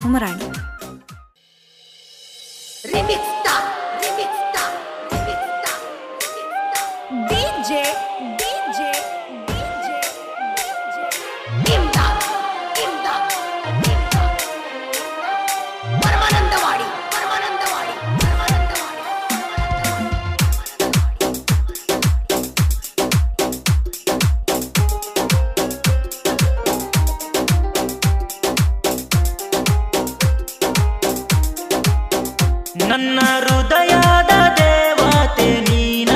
Umarani DJ DJ DJ Paramanandawadi ನನ್ನ ಹೃದಯದ ದೇವತೆ ನೀನ,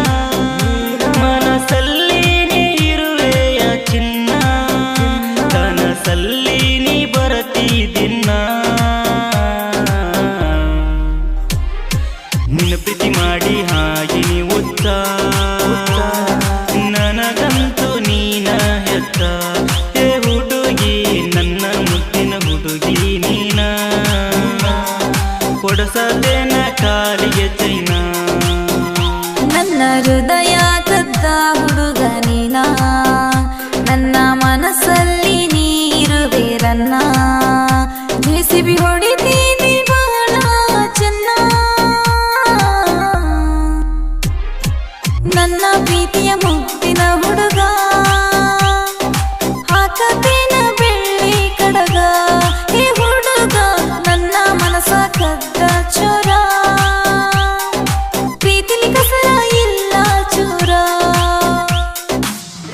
ಮನಸ್ಸಲ್ಲಿ ನೀ ಇರುವೆಯ ಚಿನ್ನ, ಕನಸಲ್ಲಿ ನೀ ಬರತಿದಿನ್ನ. ನಿನ್ನ ಪ್ರೀತಿ ಮಾಡಿ ಹಾಗೆ ಉತ್ತ, ನನಗಂತೂ ನೀನ ಹೆತ್ತ. ಹೇ ಹುಡುಗಿ, ನನ್ನ ಮುತ್ತಿನ ಹುಡುಗಿ ನೀನ, ಕೊಡಸದೇನ ಕಾಲಿಗೆ ಚೈನ. ನನ್ನ ಹೃದಯ ಕದ್ದ ಹುಡುಗ ನೀನ, ನನ್ನ ಮನಸ್ಸಲ್ಲಿ ನೀರುವೆ ರನ್ನ. ಜೆಸಿಬಿ ಹೊಡಿತೀನಿ ಬಹಳ ಚೆನ್ನ, ನನ್ನ ಪ್ರೀತಿಯ ಮುತ್ತಿನ ಹುಡುಗ, ಹಾಕತೇನ ಬೆಳ್ಳಿ ಕಡಗ. ಹೇ ಹುಡುಗ, ನನ್ನ ಮನಸ್ಸ ಕದ್ದ ಚೋರ, ಪ್ರೀತಿಲಿ ಕಸರ ಇಲ್ಲ ಚೂರ.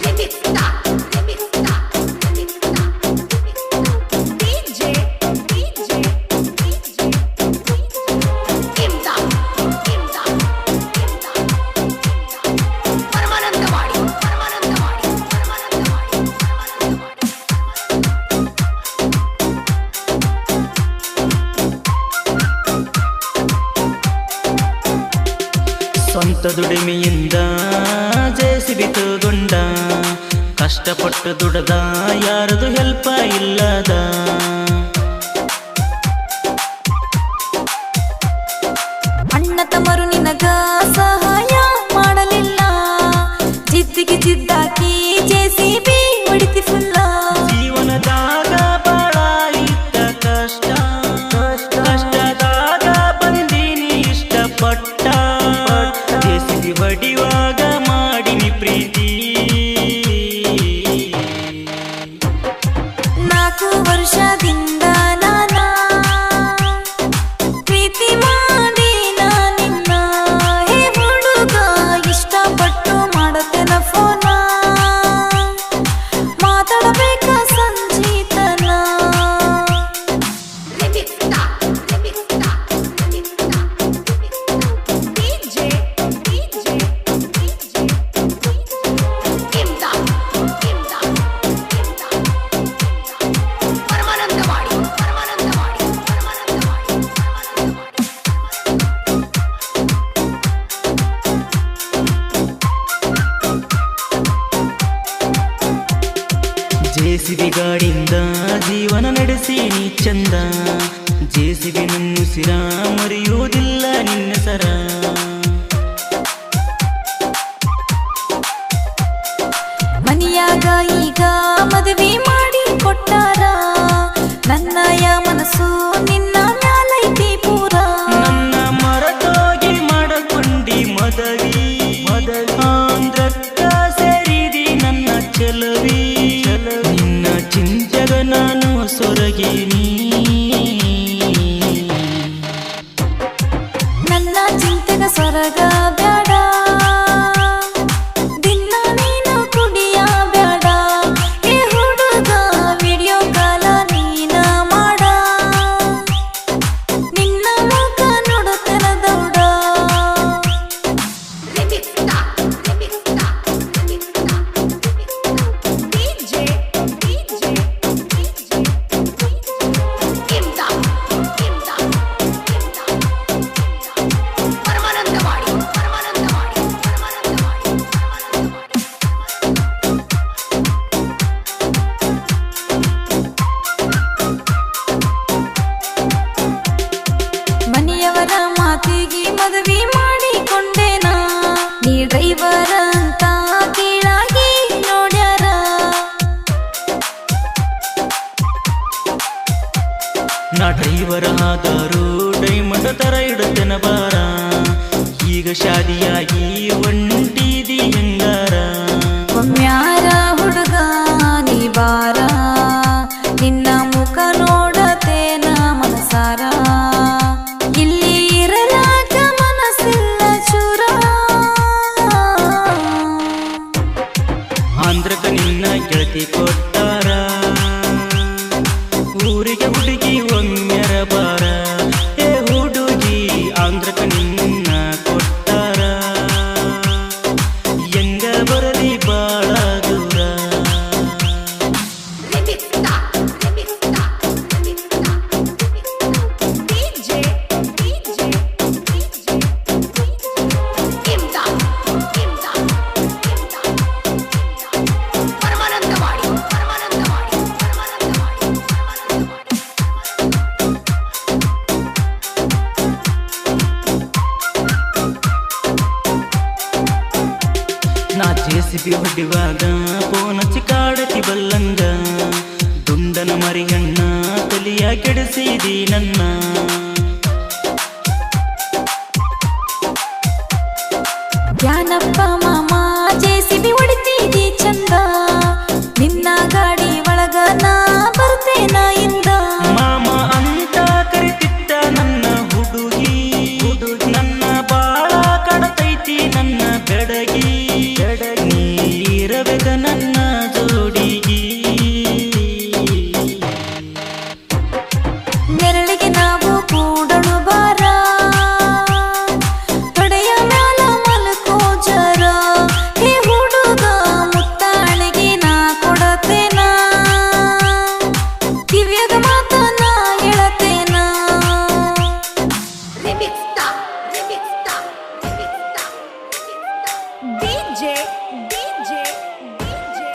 ಡಿಜೆ ಡಿಜೆ ಪರಮಾನಂದವಾಡಿ ಸ್ವಂತ ದುಡಿಮೆಯಿಂದ ಜೆಸಿಬಿ ತಗೊಂಡ, ಕಷ್ಟಪಟ್ಟು ದುಡದ, ಯಾರದು ಹೆಲ್ಪ ಇಲ್ಲದ. ಅಣ್ಣ ತಮ್ಮರು ನಿನಗ ಸಹಾಯ ಮಾಡಲಿಲ್ಲ, ಜಿದ್ದಿಗೆ ಜಿದ್ದಾಕಿ ಜೆಸಿಬಿ ಹೊಡಿತಿ ಫುಲ್ಲ. ಜೀವನದಾಗ ಬಾಳ ಇದ್ದ ಕಷ್ಟ, ಕಷ್ಟದಾಗ ಬಂದೀನಿ ಇಷ್ಟಪಟ್ಟ. ಜೆಸಿಬಿ ಬಡಿವಾಗ ಮಾಡಿನಿ ಪ್ರೀತಿ, 4 ವರ್ಷದಿಂದ ನಾನ ಪ್ರೀತಿ ಮಾಡಿನ ನಿನ್ನ. ಹೇ ಹುಡುಗ, ಇಷ್ಟಪಟ್ಟು ಮಾಡತೇನ ಫೋನ, ಮಾತಾಡಬೇಕ ಸಂಜೀತನ. ಡಿಜೆ ಡಿಜೆ ಪರಮಾನಂದವಾಡಿ ಜೆಸಿಬಿ ಗಾಡಿಯಿಂದ ಜೀವನ ನಡೆಸೀನಿ ಚಂದ. ಜೆಸಿಬಿ ನನ್ನುಸಿರ ಮರೆಯುವುದಿಲ್ಲ ನಿನ್ನ ಸರ. ಮನಿಯಾಗ ಈಗ ಮದುವೆ ಮಾಡಿ ಕೊಟ್ಟಾರ, ನನ್ನಯ ಮನಸ್ಸು ನಿನ್ನ ಮ್ಯಾಲೈತಿ ಪೂರ. ನನ್ನ ಮರತೋಗಿ ಮಾಡಕೊಂಡಿ ಮದವಿ, ಆಂಧ್ರಕ್ಕ ಸೇರಿದಿ ನನ್ನ ಚೆಲವಿ. ನಿನ್ನ ಚಿಂತೆಗ ನಾನು ಸೊರಗೀನಿ, ನನ್ನ ಚಿಂತೆಗ ಸೊರಗ ಬ್ಯಾಡ, ದಿನ ನೀನು ಕುಡಿಯ ಬ್ಯಾಡ. ಹೇ ಹುಡುಗ, ವಿಡಿಯೋ ಕಾಲ ನೀನ ಮಾಡ, ನಿನ್ನ ಮುಖ ನೋಡುತ್ತನ ದೌಡ. ಡಿಜೆ ಡಿಜೆ ಪರಮಾನಂದವಾಡಿ ಇವರ ಆದರೂ ಡೈಮಂಡ್ ತರ ಇಡುತ್ತೇನ ಬಾರ ಈಗ ಶಾದಿಯಾಗಿ ಒಂಟಿದಿ ಹೆಂಗಾರ ಒಮ್ಮ್ಯಾರ ಹುಡುಗ ನೀ ಬಾರ ನಿನ್ನ ಮುಖ ನೋಡತೇನ ಮನಸಾರ ಇಲ್ಲಿ ಇರಲಾಕ ಮನಸ್ಸಿಲ್ಲ ಚೂರ ಆಂಧ್ರಕ ನಿನ್ನ ಗೆಳತಿ ಕೊಟ್ಟಾರ ಊರಿಗೆ ಹುಡುಗಿ ಒಮ್ಮೆರ ಬಾರ ಏ ಹುಡುಗಿ ಆಂಧ್ರಕ ನಿನ್ನ ಕೊಟ್ಟಾರ ಹೆಂಗ ಬರಲಿ ಬಾಳ ದೂರ ಪರಮಾನಂದವಾಡಿ ನಾ ಜೆಸಿಬಿ ಹೊಡಿವಾಗ ಫೋನ್ ಹಚ್ಚಿ ಕಾಡತಿ ಬಲ್ಲಂಗ ದುಂಡನ ಮರಿಯಣ್ಣ ತಲಿಯ ಕೆಡಿಸಿದಿ ನನ್ನ ಯಾನಪ್ಪ ಮಾಮ ಜೆಸಿಬಿ ಹೊಡಿತೀದಿ ಚಂದ ನಿನ್ನ ಗಾಡಿ ಒಳಗ ನಾ ಬರ್ತೇನ ಇಂದ ಮಾಮ ಅಂತ ಕರಿತಿದ್ದ ನನ್ನ ಹುಡುಗಿ ನನ್ನ ಬಾಳ ಕಡತೈತಿ ನನ್ನ ಬೆಡಗಿ ನೀರಬೇಕ ನನ್ನ ಜೋಡಿಗಿ ನೆರಳಿಗೆ ನಾವು ಕೂಡಳು ಬಾರ ತೊಡೆಯ ಮ್ಯಾಲ ಮಲ್ಕೋ ಜರ ಹೇ ಹುಡುಗ ಮುತ್ತಾಳಿಗೆ ನಾ ಕೊಡತೇನ ಕಿವಿಯದ ಮಾತ ನಾ ಹೇಳತೇನ ಡಿಜೆ ಡಿಜೆ ಡಿಜೆ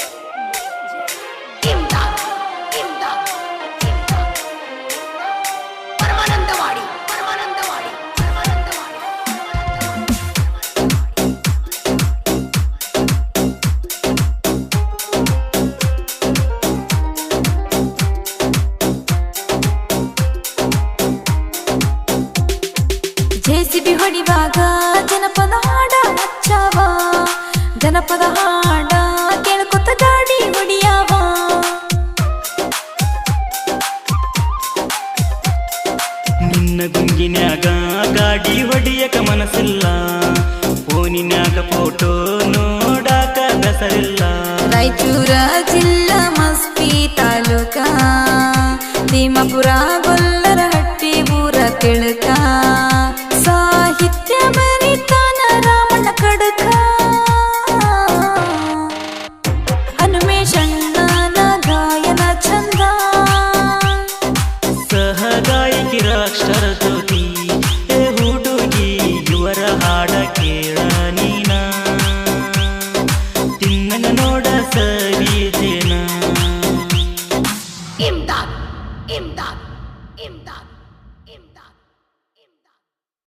ಪರಮಾನಂದವಾಡಿ ಜೆಸಿಬಿ ಹೊಡಿವಾಗ ಜನಪದ ಹಾಡ ಹಚ್ಚಾವ ಜನಪದ ಹಾಡ ಕೇಳ್ಕೊತ ಗಾಡಿ ಹೊಡಿಯಾವ ನಿನ್ನ ಗುಂಗಿನ್ಯಾಗ ಗಾಡಿ ಹೊಡಿಯಕ ಮನಸ್ಸಿಲ್ಲ ಫೋನಿನ್ಯಾಗ ಫೋಟೋ ನೋಡಾಕ ಬೆಸರಿಲ್ಲ ರಾಯಚೂರ ಜಿಲ್ಲಾ ಮಸ್ಕಿ ತಾಲೂಕ ತಿಮ್ಮಾಪುರ ಗೊಲ್ಲರಹಟ್ಟಿ ಊರ ತಿಳಕ ಸಾಹಿತ್ಯ ಬರಿತಾನ ರಾಮಣ್ಣ ಕಡಕ ಹನುಮೇಶಣ್ಣನ ಗಾಯನ ಚಂದ ಸಹಗಾಯಕಿ ಅಕ್ಷರ ಜ್ಯೋತಿ ಏ ಹುಡುಗಿ ಇವರ ಹಾಡ ಕೇಳ ನೀನ ತಿನ್ನನ ನೋಡ ಸರಿ